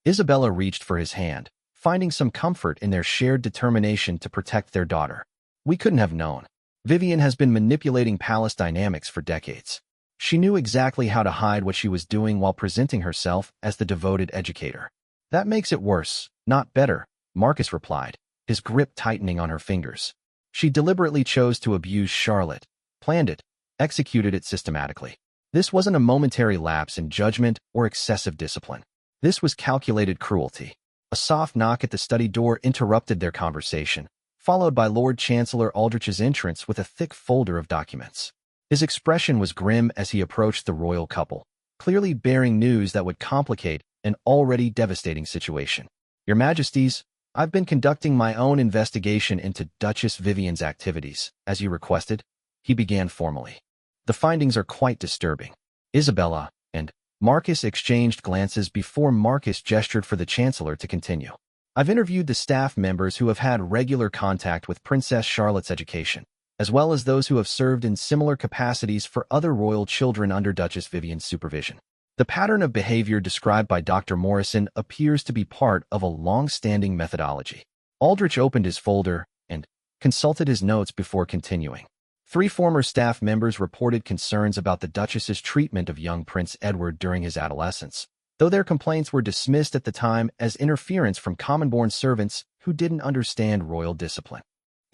Isabella reached for his hand, finding some comfort in their shared determination to protect their daughter. "We couldn't have known. Vivian has been manipulating palace dynamics for decades. She knew exactly how to hide what she was doing while presenting herself as the devoted educator." "That makes it worse, not better," Marcus replied, his grip tightening on her fingers. "She deliberately chose to abuse Charlotte, planned it, executed it systematically. This wasn't a momentary lapse in judgment or excessive discipline. This was calculated cruelty." A soft knock at the study door interrupted their conversation, followed by Lord Chancellor Aldrich's entrance with a thick folder of documents. His expression was grim as he approached the royal couple, clearly bearing news that would complicate an already devastating situation. "Your Majesties, I've been conducting my own investigation into Duchess Vivian's activities, as you requested," he began formally. "The findings are quite disturbing." Isabella and Marcus exchanged glances before Marcus gestured for the Chancellor to continue. "I've interviewed the staff members who have had regular contact with Princess Charlotte's education, as well as those who have served in similar capacities for other royal children under Duchess Vivian's supervision. The pattern of behavior described by Dr. Morrison appears to be part of a long-standing methodology." Aldrich opened his folder and consulted his notes before continuing. 3 former staff members reported concerns about the Duchess's treatment of young Prince Edward during his adolescence, though their complaints were dismissed at the time as interference from common-born servants who didn't understand royal discipline.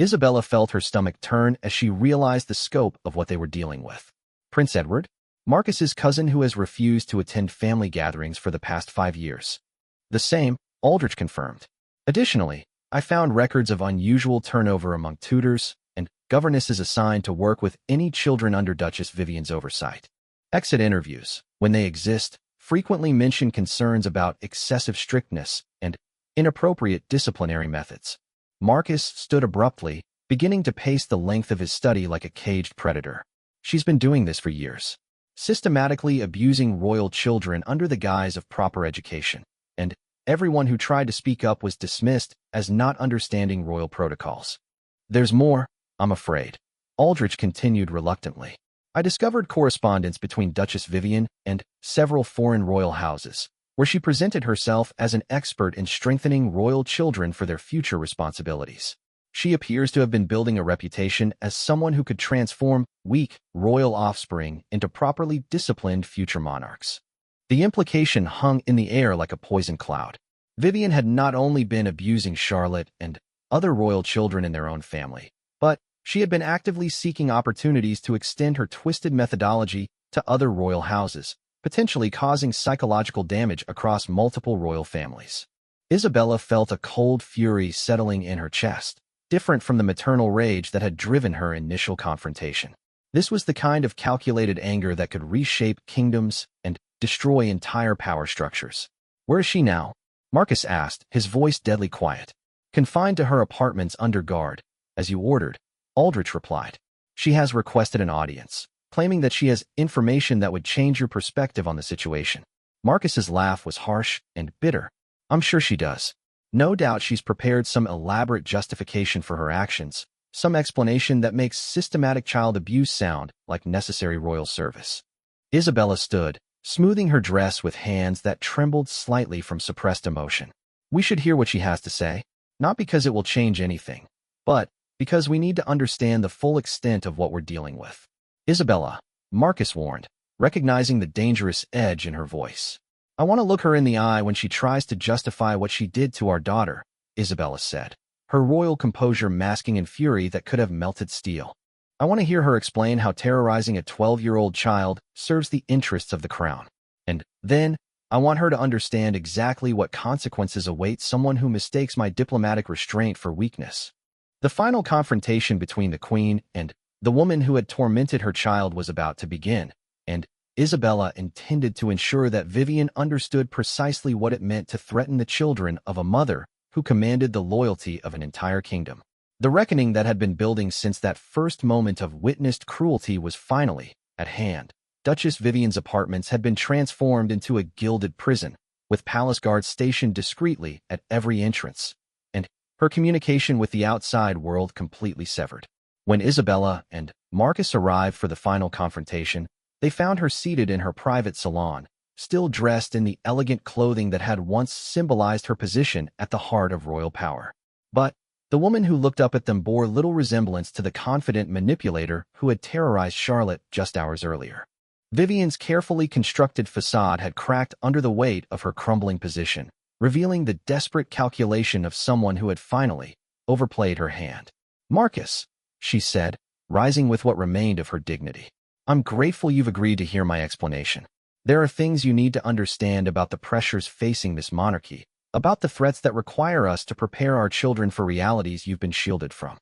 Isabella felt her stomach turn as she realized the scope of what they were dealing with. "Prince Edward? Marcus's cousin who has refused to attend family gatherings for the past 5 years." "The same," Aldrich confirmed. "Additionally, I found records of unusual turnover among tutors and governesses assigned to work with any children under Duchess Vivian's oversight. Exit interviews, when they exist, frequently mention concerns about excessive strictness and inappropriate disciplinary methods." Marcus stood abruptly, beginning to pace the length of his study like a caged predator. "She's been doing this for years, systematically abusing royal children under the guise of proper education, and everyone who tried to speak up was dismissed as not understanding royal protocols. There's more, I'm afraid," Aldrich continued reluctantly. "I discovered correspondence between Duchess Vivian and several foreign royal houses, where she presented herself as an expert in strengthening royal children for their future responsibilities. She appears to have been building a reputation as someone who could transform weak, royal offspring into properly disciplined future monarchs. The implication hung in the air like a poison cloud. Vivian had not only been abusing Charlotte and other royal children in their own family, but she had been actively seeking opportunities to extend her twisted methodology to other royal houses, potentially causing psychological damage across multiple royal families. Isabella felt a cold fury settling in her chest, different from the maternal rage that had driven her initial confrontation. This was the kind of calculated anger that could reshape kingdoms and destroy entire power structures. "Where is she now?" Marcus asked, his voice deadly quiet. "Confined to her apartments under guard, as you ordered," Aldrich replied. "She has requested an audience, claiming that she has information that would change your perspective on the situation." Marcus's laugh was harsh and bitter. "I'm sure she does. No doubt she's prepared some elaborate justification for her actions, some explanation that makes systematic child abuse sound like necessary royal service." Isabella stood, smoothing her dress with hands that trembled slightly from suppressed emotion. "We should hear what she has to say, not because it will change anything, but because we need to understand the full extent of what we're dealing with." "Isabella," Marcus warned, recognizing the dangerous edge in her voice. "I want to look her in the eye when she tries to justify what she did to our daughter," Isabella said, her royal composure masking in fury that could have melted steel. "I want to hear her explain how terrorizing a 12-year-old child serves the interests of the crown. And then, I want her to understand exactly what consequences await someone who mistakes my diplomatic restraint for weakness." The final confrontation between the queen and the woman who had tormented her child was about to begin, and Isabella intended to ensure that Vivian understood precisely what it meant to threaten the children of a mother who commanded the loyalty of an entire kingdom. The reckoning that had been building since that first moment of witnessed cruelty was finally at hand. Duchess Vivian's apartments had been transformed into a gilded prison, with palace guards stationed discreetly at every entrance, and her communication with the outside world completely severed. When Isabella and Marcus arrived for the final confrontation, they found her seated in her private salon, still dressed in the elegant clothing that had once symbolized her position at the heart of royal power. But the woman who looked up at them bore little resemblance to the confident manipulator who had terrorized Charlotte just hours earlier. Vivian's carefully constructed facade had cracked under the weight of her crumbling position, revealing the desperate calculation of someone who had finally overplayed her hand. "Marcus," she said, rising with what remained of her dignity, "I'm grateful you've agreed to hear my explanation. There are things you need to understand about the pressures facing this monarchy, about the threats that require us to prepare our children for realities you've been shielded from."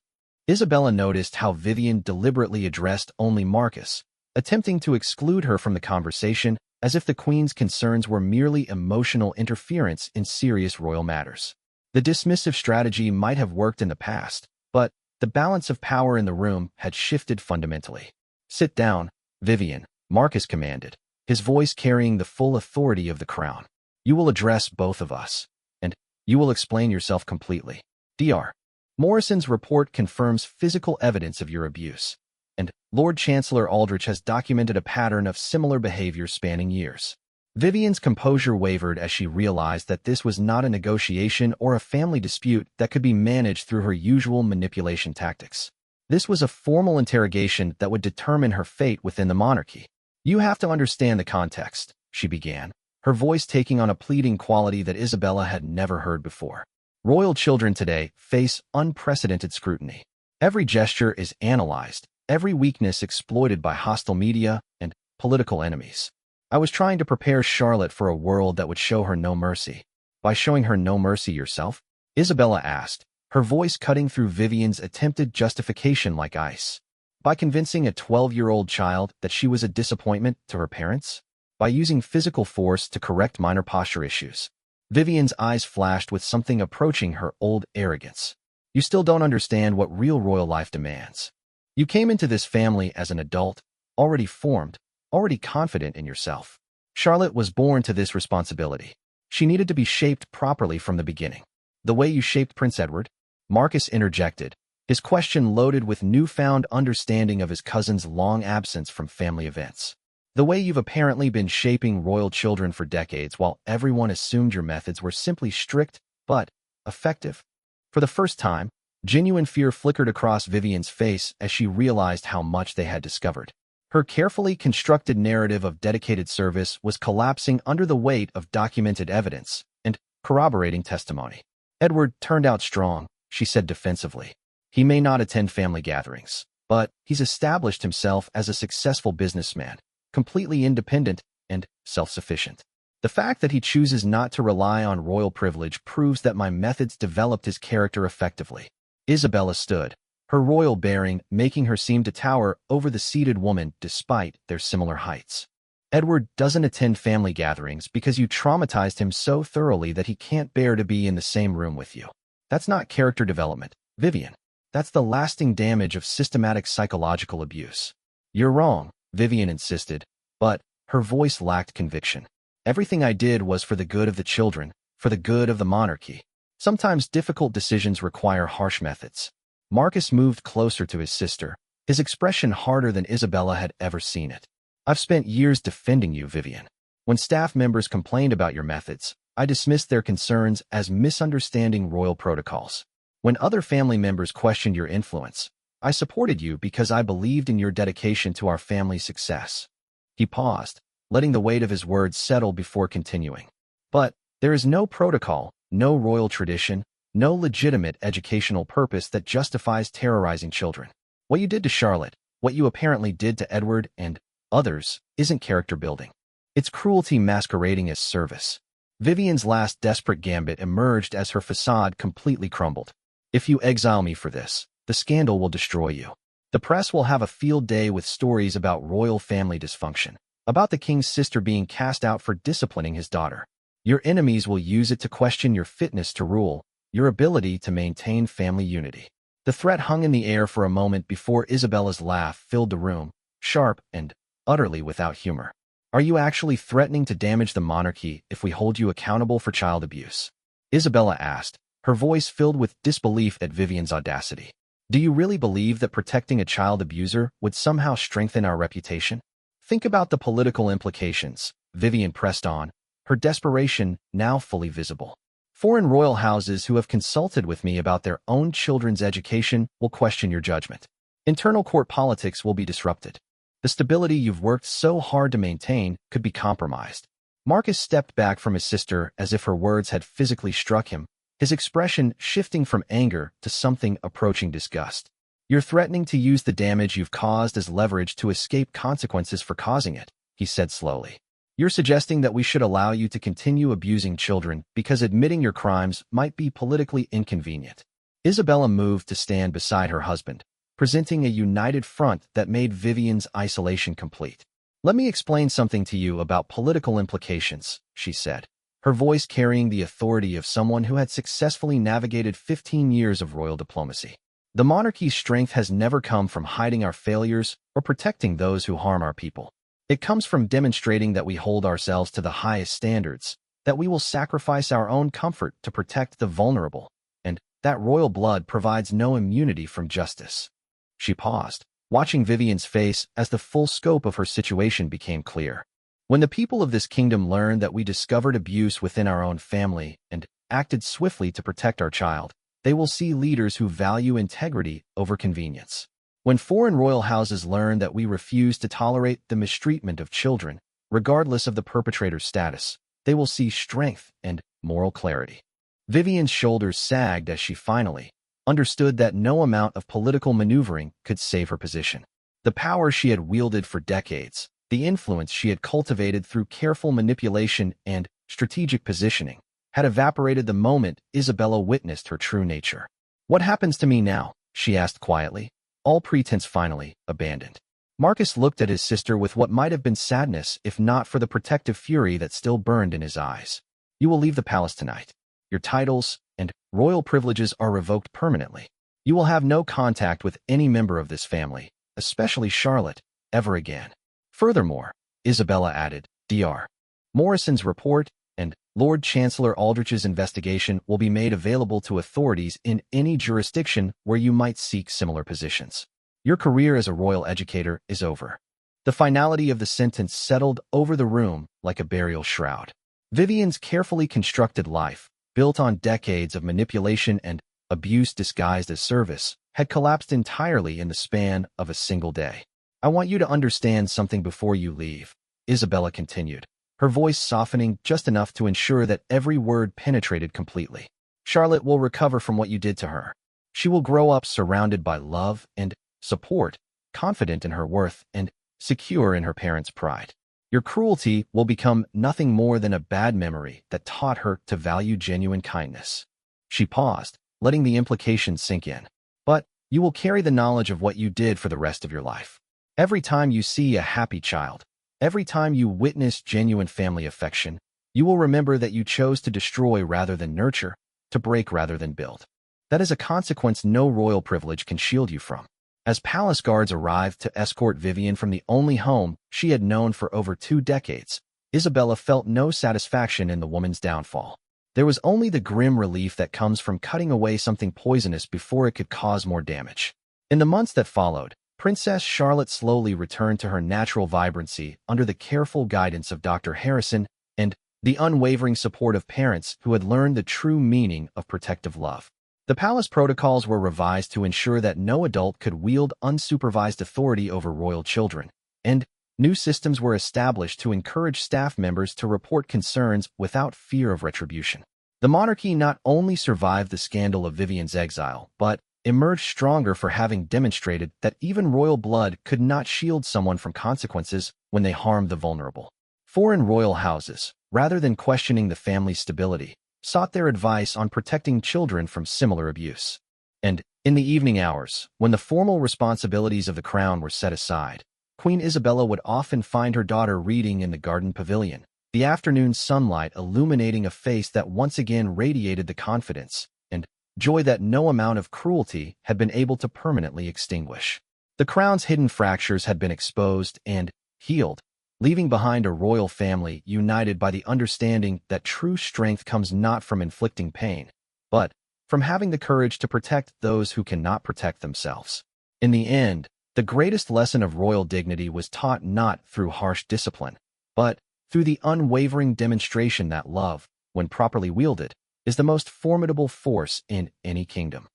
Isabella noticed how Vivian deliberately addressed only Marcus, attempting to exclude her from the conversation as if the queen's concerns were merely emotional interference in serious royal matters. The dismissive strategy might have worked in the past, but the balance of power in the room had shifted fundamentally. "Sit down, Vivian," Marcus commanded, his voice carrying the full authority of the crown. "You will address both of us, and you will explain yourself completely. Dr. Morrison's report confirms physical evidence of your abuse, and Lord Chancellor Aldrich has documented a pattern of similar behavior spanning years." Vivian's composure wavered as she realized that this was not a negotiation or a family dispute that could be managed through her usual manipulation tactics. This was a formal interrogation that would determine her fate within the monarchy. "You have to understand the context," she began, her voice taking on a pleading quality that Isabella had never heard before. "Royal children today face unprecedented scrutiny. Every gesture is analyzed, every weakness exploited by hostile media and political enemies. I was trying to prepare Charlotte for a world that would show her no mercy." "By showing her no mercy yourself?" Isabella asked, her voice cutting through Vivian's attempted justification like ice. "By convincing a 12-year-old child that she was a disappointment to her parents? By using physical force to correct minor posture issues?" Vivian's eyes flashed with something approaching her old arrogance. "You still don't understand what real royal life demands. You came into this family as an adult, already formed, already confident in yourself. Charlotte was born to this responsibility. She needed to be shaped properly from the beginning. The way you shaped Prince Edward?" Marcus interjected, his question loaded with newfound understanding of his cousin's long absence from family events. "The way you've apparently been shaping royal children for decades while everyone assumed your methods were simply strict but effective." For the first time, Genuine fear flickered across Vivian's face as she realized how much they had discovered. Her carefully constructed narrative of dedicated service was collapsing under the weight of documented evidence and corroborating testimony. Edward turned out strong, she said defensively. He may not attend family gatherings, but he's established himself as a successful businessman, completely independent and self-sufficient. The fact that he chooses not to rely on royal privilege proves that my methods developed his character effectively. Isabella stood, her royal bearing making her seem to tower over the seated woman despite their similar heights. Edward doesn't attend family gatherings because you traumatized him so thoroughly that he can't bear to be in the same room with you. That's not character development, Vivian. That's the lasting damage of systematic psychological abuse. You're wrong, Vivian insisted, but her voice lacked conviction. Everything I did was for the good of the children, for the good of the monarchy. Sometimes difficult decisions require harsh methods. Marcus moved closer to his sister, his expression harder than Isabella had ever seen it. I've spent years defending you, Vivian. When staff members complained about your methods, I dismissed their concerns as misunderstanding royal protocols. When other family members questioned your influence, I supported you because I believed in your dedication to our family's success. He paused, letting the weight of his words settle before continuing. But there is no protocol, no royal tradition, no legitimate educational purpose that justifies terrorizing children. What you did to Charlotte, what you apparently did to Edward and others, isn't character building. It's cruelty masquerading as service. Vivian's last desperate gambit emerged as her facade completely crumbled. If you exile me for this, the scandal will destroy you. The press will have a field day with stories about royal family dysfunction, about the king's sister being cast out for disciplining his daughter. Your enemies will use it to question your fitness to rule, your ability to maintain family unity. The threat hung in the air for a moment before Isabella's laugh filled the room, sharp and utterly without humor. Are you actually threatening to damage the monarchy if we hold you accountable for child abuse? Isabella asked, her voice filled with disbelief at Vivian's audacity. Do you really believe that protecting a child abuser would somehow strengthen our reputation? Think about the political implications, Vivian pressed on, her desperation now fully visible. Foreign royal houses who have consulted with me about their own children's education will question your judgment. Internal court politics will be disrupted. The stability you've worked so hard to maintain could be compromised. Marcus stepped back from his sister as if her words had physically struck him, his expression shifting from anger to something approaching disgust. You're threatening to use the damage you've caused as leverage to escape consequences for causing it, he said slowly. You're suggesting that we should allow you to continue abusing children because admitting your crimes might be politically inconvenient. Isabella moved to stand beside her husband, presenting a united front that made Vivian's isolation complete. Let me explain something to you about political implications, she said, her voice carrying the authority of someone who had successfully navigated 15 years of royal diplomacy. The monarchy's strength has never come from hiding our failures or protecting those who harm our people. It comes from demonstrating that we hold ourselves to the highest standards, that we will sacrifice our own comfort to protect the vulnerable, and that royal blood provides no immunity from justice. She paused, watching Vivian's face as the full scope of her situation became clear. When the people of this kingdom learn that we discovered abuse within our own family and acted swiftly to protect our child, they will see leaders who value integrity over convenience. When foreign royal houses learn that we refuse to tolerate the mistreatment of children, regardless of the perpetrator's status, they will see strength and moral clarity. Vivian's shoulders sagged as she finally understood that no amount of political maneuvering could save her position. The power she had wielded for decades, the influence she had cultivated through careful manipulation and strategic positioning, had evaporated the moment Isabella witnessed her true nature. What happens to me now? She asked quietly, all pretense finally abandoned. Marcus looked at his sister with what might have been sadness if not for the protective fury that still burned in his eyes. You will leave the palace tonight. Your titles and royal privileges are revoked permanently. You will have no contact with any member of this family, especially Charlotte, ever again. Furthermore, Isabella added, Dr. Morrison's report and Lord Chancellor Aldrich's investigation will be made available to authorities in any jurisdiction where you might seek similar positions. Your career as a royal educator is over. The finality of the sentence settled over the room like a burial shroud. Vivian's carefully constructed life, built on decades of manipulation and abuse disguised as service, had collapsed entirely in the span of a single day. "I want you to understand something before you leave," Isabella continued, her voice softening just enough to ensure that every word penetrated completely. "Charlotte will recover from what you did to her. She will grow up surrounded by love and support, confident in her worth and secure in her parents' pride. Your cruelty will become nothing more than a bad memory that taught her to value genuine kindness." She paused, letting the implication sink in. "But you will carry the knowledge of what you did for the rest of your life. Every time you see a happy child, every time you witness genuine family affection, you will remember that you chose to destroy rather than nurture, to break rather than build. That is a consequence no royal privilege can shield you from." As palace guards arrived to escort Vivian from the only home she had known for over 2 decades, Isabella felt no satisfaction in the woman's downfall. There was only the grim relief that comes from cutting away something poisonous before it could cause more damage. In the months that followed, Princess Charlotte slowly returned to her natural vibrancy under the careful guidance of Dr. Harrison and the unwavering support of parents who had learned the true meaning of protective love. The palace protocols were revised to ensure that no adult could wield unsupervised authority over royal children, and new systems were established to encourage staff members to report concerns without fear of retribution. The monarchy not only survived the scandal of Vivian's exile, but emerged stronger for having demonstrated that even royal blood could not shield someone from consequences when they harmed the vulnerable. Foreign royal houses, rather than questioning the family's stability, sought their advice on protecting children from similar abuse. And in the evening hours, when the formal responsibilities of the crown were set aside, Queen Isabella would often find her daughter reading in the garden pavilion, the afternoon sunlight illuminating a face that once again radiated the confidence and joy that no amount of cruelty had been able to permanently extinguish. The crown's hidden fractures had been exposed and healed, leaving behind a royal family united by the understanding that true strength comes not from inflicting pain, but from having the courage to protect those who cannot protect themselves. In the end, the greatest lesson of royal dignity was taught not through harsh discipline, but through the unwavering demonstration that love, when properly wielded, is the most formidable force in any kingdom.